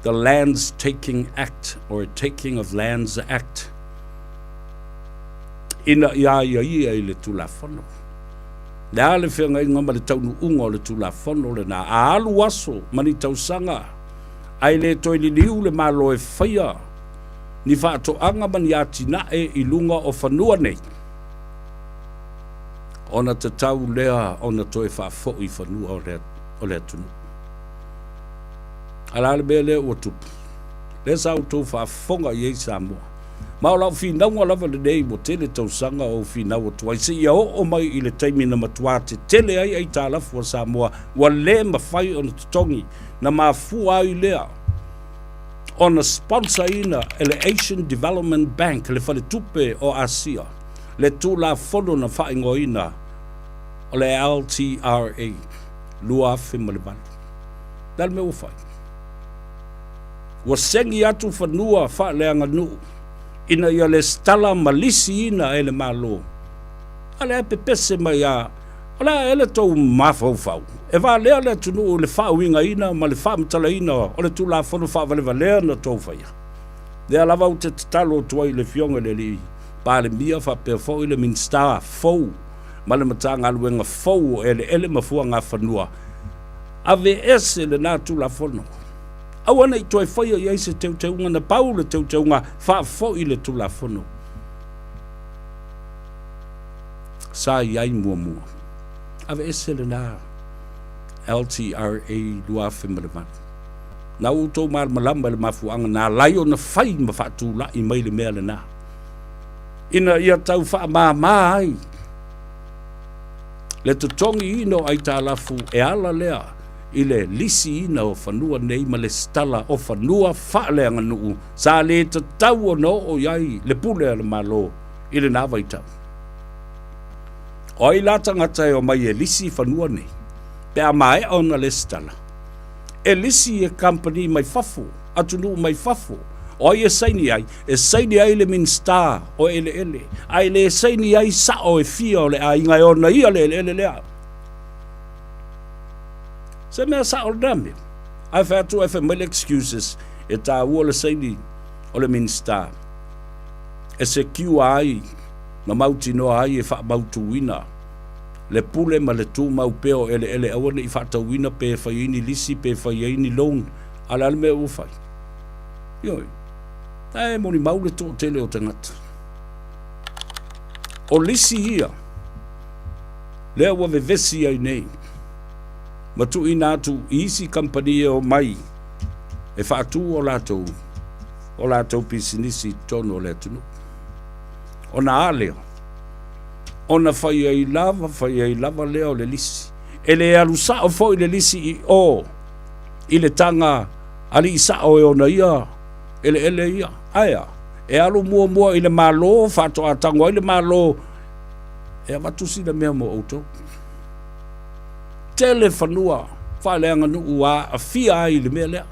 the Lands Taking Act, or Taking of Lands Act. Ina ia i le tulafono. Lea le whenga inga ma le taunu unga le tulafono le na alu aso mani tausanga. Ai le toi li liu le malo e whaia. Ni whaato anga mani ati na e ilunga o whanua nei. Ona te tau lea ona toi fafo I whanua o lea tunu. Ala le bea lea ua tupu. Le sa utou fafonga I ei Samoa. Mao lau whinaunga lava le nei mo tele tausanga o whinau atuai. Se ia o mai I le taimina matua te tele ai tālafu a Samoa. Wa le mawhai o na tutongi na mafua ai lea. On a sponsor ina ele Asian Development Bank le whale tupe o Asia. Le tulafono na whaingo ina o le LTRA lua whimaliban. Dal me ufai. Wa sengi atu whanua whaaleanga nuu. Ina ia le stala malisi ina ele malo. Ale pepese mai a. Ala ele tau mafau. E va lea le tunu le whauinga ina ma le whaamtala ina o le tulafono whavalewalea na tau whaia. Lea lava u te talo tuai le fionga le li. Pa le mia whapea fau I le minsta fau. Ma le matanga aluenga fau ele mafua ngā whanua. Ave ese le nā tulafono. Awana I toi whaia I eise teuteunga na pau le teuteunga whaafo I le tulafono. Sa iai mua. Ave ese le nā LTRA lua whimaraman. Na utou mar malamba le mafuanga na laio na whai ma whaatu la I mai le mea le nā. Ina ia tau wha maa ai. Le tutongi ino ai tālafu e ala lea I le lisi ina o whanua nei ma le stala o whanua whaaleanga nuu. Sa le te tau o no o iai le pule le malo I le nā waitau. O I lata ngatai o mai e lisi whanua nei. Pe a mai ona le stala. E lisi e company mai fafo. Atunu mai fafo. O I e saini ai le minsta o ele. Ai le saini ai sa o e fia o le a ingai ona ia le lea. Se mea sa o le dame. Ai whātu ai whamele excuses e tā ua le saini o le minsta. E se kiua ai na mauti noa ai e wha mautu wina. Le pule ma le tū mau peo ele awane I whātau wina pe whaiini lisi pe whaiini loan. Ala le mea uwhai. Ioi. Tae moni mau le tō tele o tangata. O lisi hia. Lea wa vevesi ai nei. Matu ina atu isi company o mai. E whaatu o lātou pisinisi tono le tunu. O na aleo. O na whai ai lava leo le lisi. E le alusa o fo I le lisi I le tanga ali isa o e ona ia. Ele ia. Aia. E alu mua I le malo, whato atango I le malo. E avatusi le mea mo auto. Tele whanua. Whaeleanga nuu a fia ai le mea lea.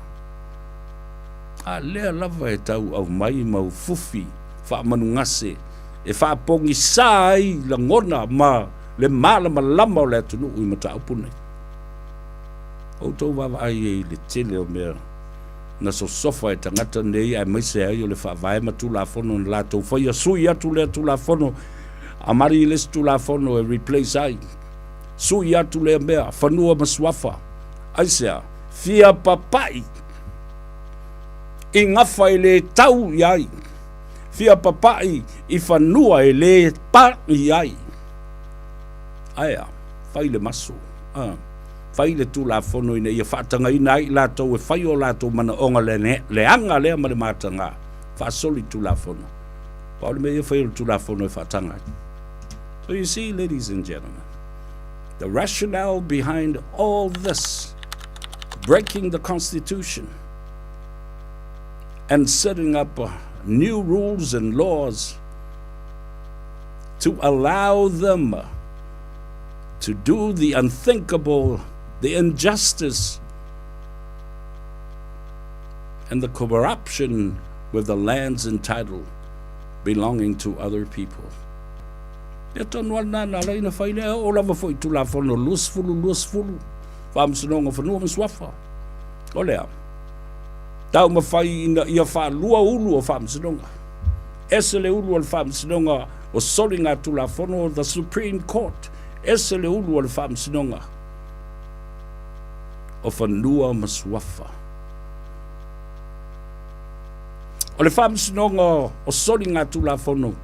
A lea lava e tau au mai mau fufi. Wha manu ngase. E whaapongi sa ai la ngona ma le malama lama o le atunu I mata upune. Auto wawa ai e le tele o mea. Na so sofa e tangata nei ai maise ai o le whaavae ma tulafono na lātou whaia sui atu le tulafono. Amari les tulafono e replace ai. Sui atu le mea whanua maswafa. Aisea, fia papai. I ngafa I le tau iai. Fia papai I whanua e le pa iai. Aia, whai le maso. Whai le tulafono ina ia whaatanga ina ai lātou e whai o lātou mana onga le anga lea ma le mātanga. Whaasoli tulafono. Paole me ia whai o tulafono e whaatanga. So you see, ladies and gentlemen, the rationale behind all this, breaking the Constitution and setting up new rules and laws to allow them to do the unthinkable, the injustice, and the corruption with the lands entitled belonging to other people. E tonu ana na lai na whaile o lava fo I tulafono luasfulu. Whaamsinonga whanua maswafa. O lea. Tau mawhai ia wha lua ulu o wha msinonga. Ese le ulu o le wha msinonga o soli ngā tulafono o the Supreme Court. Ese le ulu o le wha msinonga o whanua masuafa. O le wha msinonga o soli ngā tulafono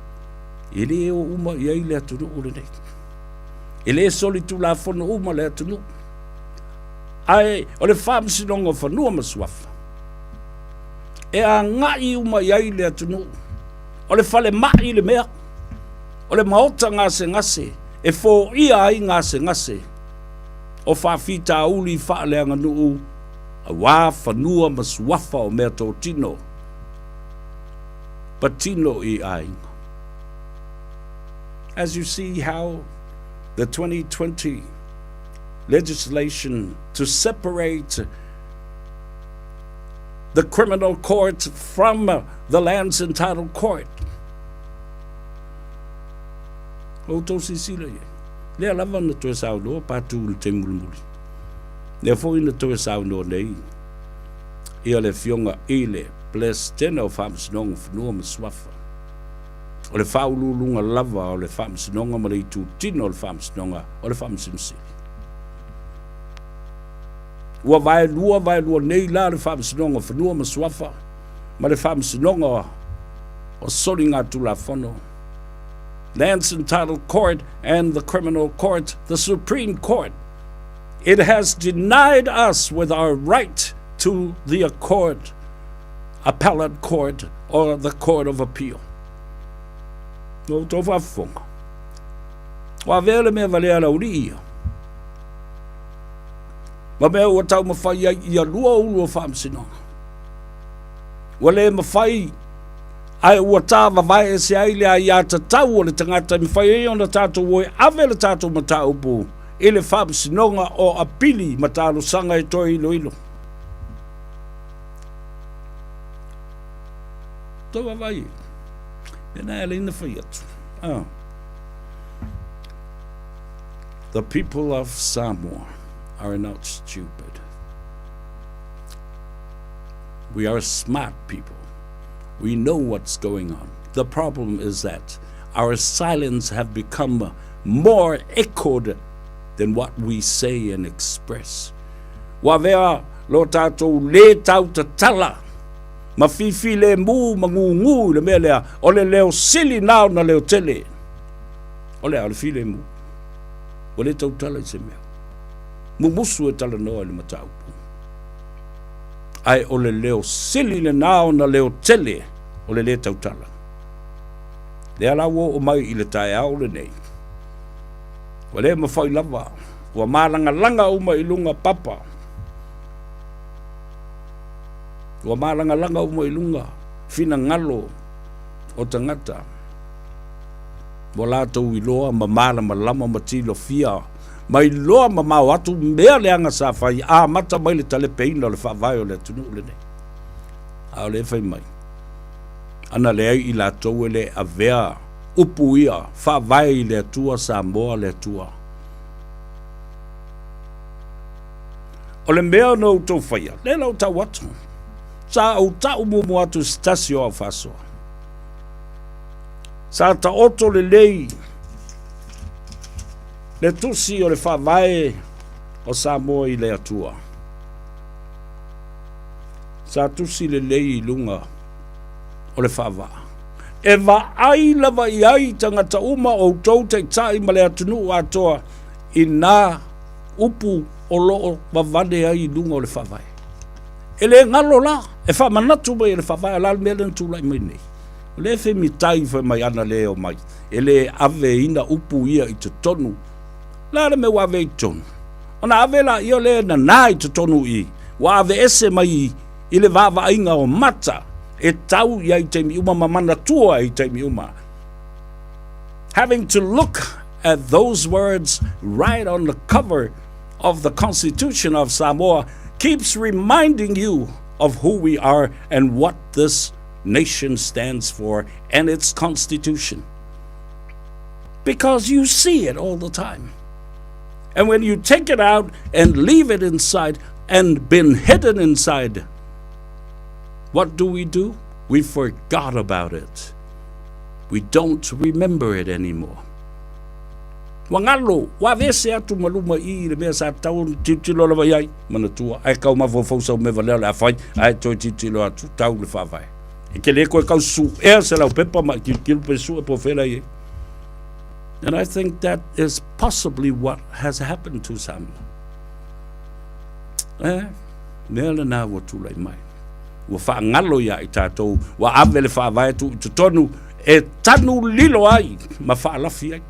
ele o uma iai le atunu ule nei. Ele soli tulafono uma le atunu. Ai, o le wha msinonga o whanua masuafa. E a ngai uma iai le atunu. O le whale mai le mea. O le maota ngase. E fo ia ai ngase. O whawhita uli whaaleanga nuu. A wā whanua masuafa o mea tō tino. Patino I ainga. As you see how the 2020 legislation to separate the criminal court from the lands entitled court. O tō sisila ye. Lea lava na tō sao noa pātū le te mulimuli. Lea fōi na tō sao noa nei. Ia le fionga ile bless tena o whamsinonga whanua maswafa. O le whaululunga lava o le whamsinonga ma le itu tino o le whamsinonga o le whamsinsili. Ua vai lua nei la le whamsinonga whanua maswafa ma le whamsinonga o soli ngā tulafono. Lands entitled court and the criminal court, the Supreme Court. It has denied us with our right to the court, appellate court, or the court of appeal. No tō whafonga. Wa vele me valea la uri ia. Ma mea ua tau mawhai ia lua ulu o whamsinonga. Wa le mawhai ai ua tāwa vai e se aile a ia ta tau o le tangata mi whai e ona tātou oe ave le tātou mata upu i le whamsinonga o apili matalo sanga e toi ilo. Tō vai e le ina whai atu. The people of Samoa are not stupid. We are smart people. We know what's going on. The problem is that our silence have become more echoed than what we say and express. Wa vea lo tātou le tau ta tala. Ma fifi le mu mangungu le mea lea. O le leo sili nao na leo tele. O le fi le mu. O le tau tala I se mea. Mumusu e tala noa le matau. Ai o le leo sili le nao na leo tele o le tau tala. Le alawo o mai I le tae au le nei. O le mawhai lava. Ua langa uma I lunga papa. Ua langa uma I lunga fina ngalo o tangata. Ua lātou I loa ma malama matilo fia. Mai loa ma mau atu mea leanga sa whai a mata mai le tale peina o le whawai o le tunu le nei. A o le whai mai. Ana le ai I lātou e le avea upu ia whawai le atua Samoa le atua. O le mea no tau whaia, le lau tau atu. Sa au tau mumu atu stasio au whasoa. Sa ta oto le lei. Le tusi o le whawai o Samoa I le atua. Sa tusi le lei I lunga o le whawa. E wa ai lava I ai tangata uma o tau te tai ma le atunu atoa I nā upu o loo wawade ai lunga o le whawai. E le ngalo la, e wha manatu mai le whawai ala mea le ntulai mai nei. O le whi mi tai wha mai ana leo mai. E le ave ina upu ia I te tonu. La le me wave I tonu. Ona ave la ia le na nā I te tonu I. Wa ave ese mai I le wawa inga o mata. E tau ia I te miuma mamana tua I te miuma. Having to look at those words right on the cover of the Constitution of Samoa keeps reminding you of who we are and what this nation stands for and its constitution. Because you see it all the time. And when you take it out and leave it inside and been hidden inside, what do? We forgot about it. We don't remember it anymore. Wangalo, wa vese atu maluma I le mea sa tau titilo la vai mana tua ai kau ma fo sa me valeo la fai ai toi titilo atu tau le fa vai. E ke le ko kau su e se la pepa ma ki pe su e po fela ye. And I think that is possibly what has happened to some. Nela na wa tulai mai. Wa fa ngalo ya I tatou wa ave le fa vai tu tonu e tanu lilo ai ma fa alafi ai.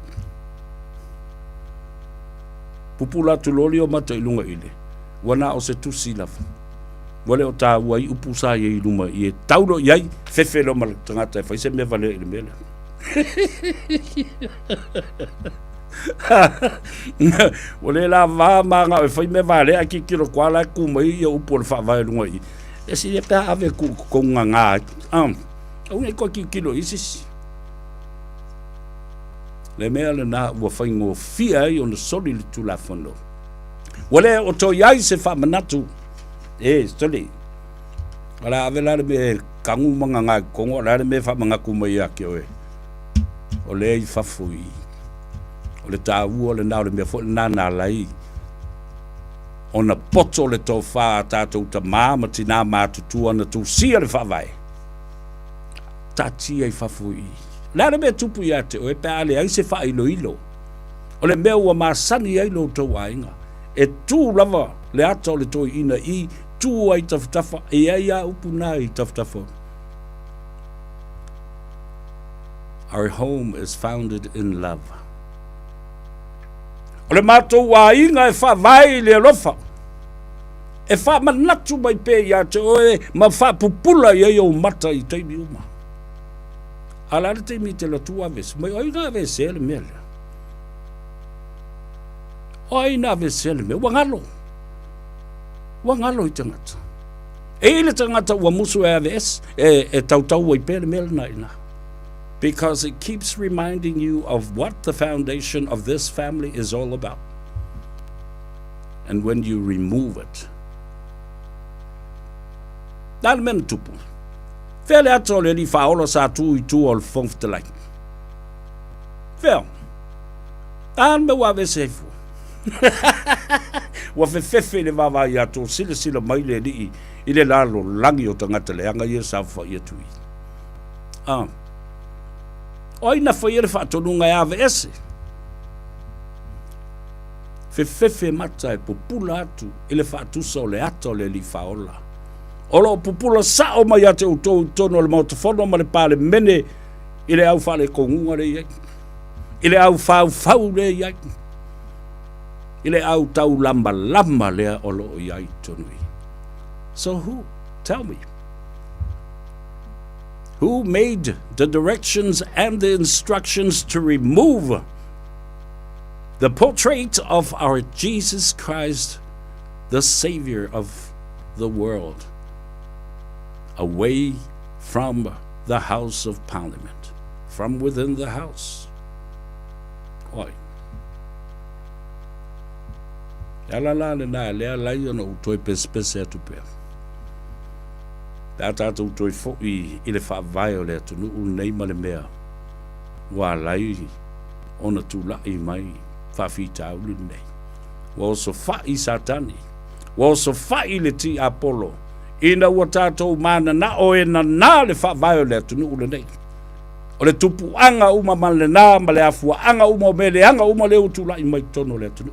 Pupula tuloli o mata I lunga ile. Wana o se tusi lafa. Wale o ta wai upusa ye I luma I e taulo iai fefelo ma tangata e fai se me vale I le mele. Wale la va manga e fai me vale a ki kiro kuala kuma I o upo le fa vai lunga I. E si e pea ave ku nganga. Au ne ko ki kilo isis. Le mea le na ua whaingo fia I o na soli le tulafono. Wale o to iai se wha manatu. Soli. Wala avela le me kangu manga ngai kongo la le me wha manga kumai ake oe. O le I fafo I. O le tāu o le nao le mea fo le nana lai. O na poto le tō wha tātou ta māma tina mātutua na tū sia le wha vai. Tati ai fafo I. La le mea tupu ia te o e pe ale ai se wha ilo ilo. O le mea ua māsani ai lo tau ainga. E tū lava le ata o le toi ina I tū ai taftafa e ai a upu nā I taftafa. Our home is founded in love. O le mātou wa inga e wha vai le lofa. E wha manatu mai pe ia te oe ma wha pupula i o mata I teimi uma. Ala le teimi te la tua ves, mai oina ves ele mele. Oina ves ele me, wangalo. Wangalo I tangata. E le tangata ua musu e ves, e tautau I pele mele na ina. Because it keeps reminding you of what the foundation of this family is all about. And when you remove it, dal men tupu. Fele ato le li faola sa tu I tu o le fonf te lai. Fele. An me wa vesefu. Wa fefefe le vava I ato sila mai le li I le lalo langi o tangata le anga ia sa fa ia tui. Oina fa ia le fa tonunga e ave ese. Fefefe mata e popula atu ele fa tusa o le ato le li faola. Olo pupula sa o mai ate utou tono le mautofono ma le pale mene I le au fale kongunga le iai. I le au fau le iai. I le au tau lamba lea olo o iai tonui. So who? Tell me. Who made the directions and the instructions to remove the portrait of our Jesus Christ, the Savior of the world, away from the House of Parliament, from within the house? Oi. Ala la na lea lai ona utoi pespese atu pea. Tata utoi fo I le fa vai o le atu nu nei ma le mea. Wa lai ona tu lai mai fa fita ulu nei. Wa so fa I satani. Wa so fa I le ti Apollo. Ina ua tātou mana na o e na le wha vai o le atunu ule nei. O le tupu anga uma ma le nā ma le afua anga uma o me le anga uma le utula I mai tono le atunu.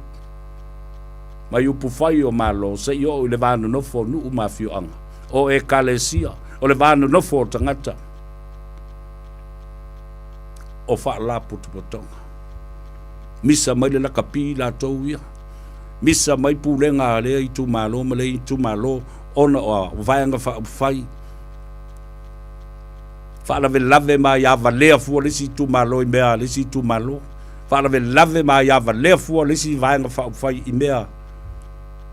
Mai upu whai o malo se I o le vānu nofo nu uma fio anga. O e kalesia o le vānu nofo o tangata. O wha la putu potonga. Misa mai le lakapi la tau ia. Misa mai pulenga le I tu malo ma le I tu malo. Ona o vaanga fai fala ve lave ma ya valea fu le si tu malo I mea le si tu malo fala ve lave ma ya valea fu le si vaanga fai I mea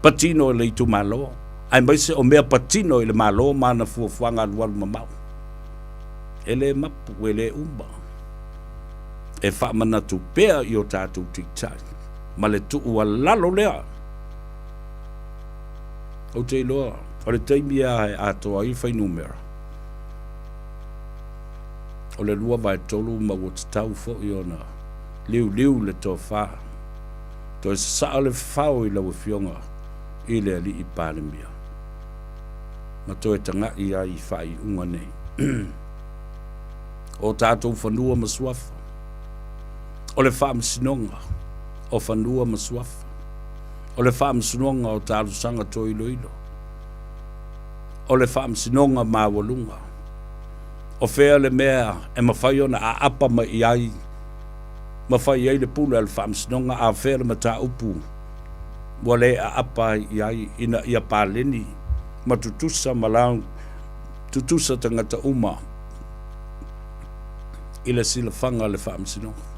patino le tu malo ai mai se o mea patino I le malo mana fu fuanga lual mamau ele mapu ele umba e fa mana tu pea I o tatu tiktak ma le tu ua lalo lea o te loa O le taimi a atoa i whai numera. O le lua vai tolu ma o te tau fo i ona. Liu le tō wha. Tō e saa le whao i lau fionga i le ali i pāle mia. Ma tō e tanga i ai whai unga nei. O tātou whanua ma suafa. O le wha msinonga o whanua ma suafa. O le wha msinonga o tālu sanga tō ilo ilo. O le wha msinonga ma walunga. O whea le mea e mawhai ona a apa ma i ai. Mawhai ai le pula le wha msinonga a whea le mata upu. Wale a apa i ai ina ia pāleni. Ma tutusa malau. Tutusa tangata uma. Ila sila whanga le wha msinonga.